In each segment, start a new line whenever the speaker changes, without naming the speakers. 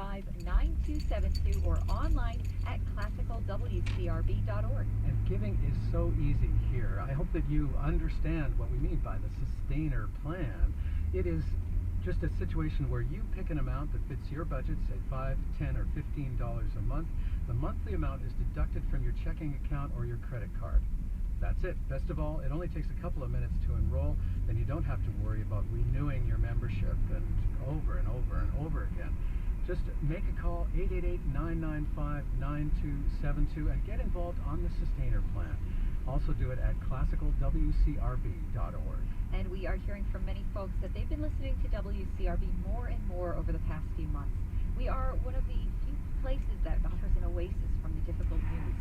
888-995-9272 or online at classicalwcrb.org.
And giving is so easy here. I hope that you understand what we mean by the sustainer plan. It is just a situation where you pick an amount that fits your budget, say $5, $10, or $15 a month. The monthly amount is deducted from your checking account or your credit card. That's it. Best of all, it only takes a couple of minutes to enroll. Then you don't have to worry about renewing your membership and over and over and over again. Just make a call, 888-995-9272, and get involved on the sustainer plan. Also do it at classicalwcrb.org.
And we are hearing from many folks that they've been listening to WCRB more and more over the past few months. We are one of the few places that offers an oasis from the difficult news.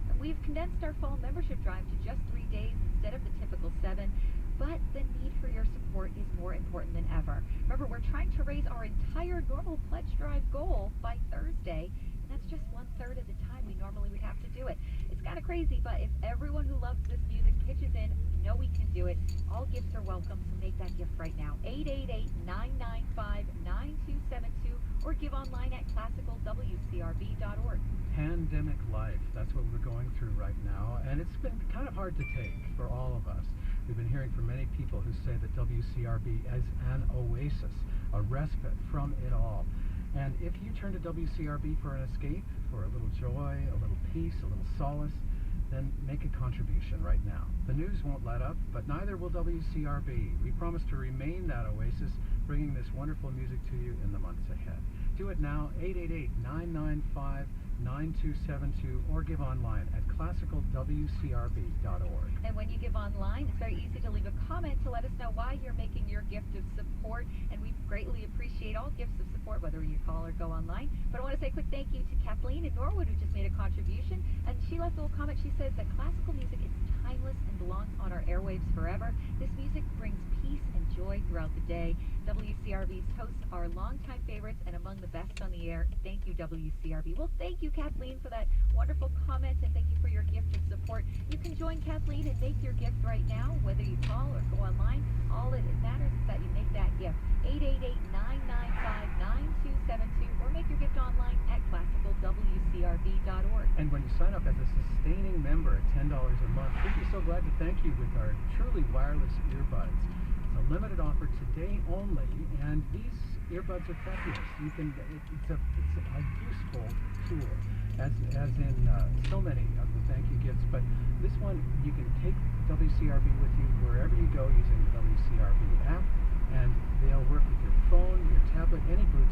And we've condensed our fall membership drive to just 3 days instead of the typical 7. But the need for your support is more important than ever. Remember, we're trying to raise our entire normal pledge drive goal by Thursday, and that's just 1/3 of the time we normally would have to do it. It's kind of crazy, but if everyone who loves this music pitches in, we know we can do it. All gifts are welcome, so make that gift right now. 888-995-9272 or give online at classicalwcrb.org.
Pandemic life, that's what we're going through right now, and it's been kind of hard to take for all of us. We've been hearing from many people who say that WCRB is an oasis, a respite from it all. And if you turn to WCRB for an escape, for a little joy, a little peace, a little solace, then make a contribution right now. The news won't let up, but neither will WCRB. We promise to remain that oasis, bringing this wonderful music to you in the months ahead. Do it now, 888-995-9272, or give online at classicalwcrb.org.
And when you give online, it's very easy to leave a comment to let us know why you're making your gift of support, and we greatly appreciate all gifts of support, whether you call or go online. But I want to say a quick thank you to Kathleen in Norwood, who just made a contribution, and she left a little comment. She says that classical music is timeless and belongs on our airwaves forever. This music brings peace and joy throughout the day. WCRB's hosts are longtime favorites and among the best on the air. Thank you, WCRB. Well, thank you, Kathleen, for that wonderful comment, and thank you for your gift of support. You can join Kathleen and make your gift right now, whether you call or go online. All it matters is that you make that gift. 888-995-9272 or make your gift online at classicalwcrb.org.
And when you sign up as a sustaining member at $10 a month, we'd be so glad to thank you with our truly wireless earbuds. It's a limited offer today only, and these earbuds are fabulous. You can it's a useful tool, as in so many of the thank you gifts. But this one, you can take WCRB with you wherever you go using the WCRB app, and they'll work with your phone, your tablet, any Bluetooth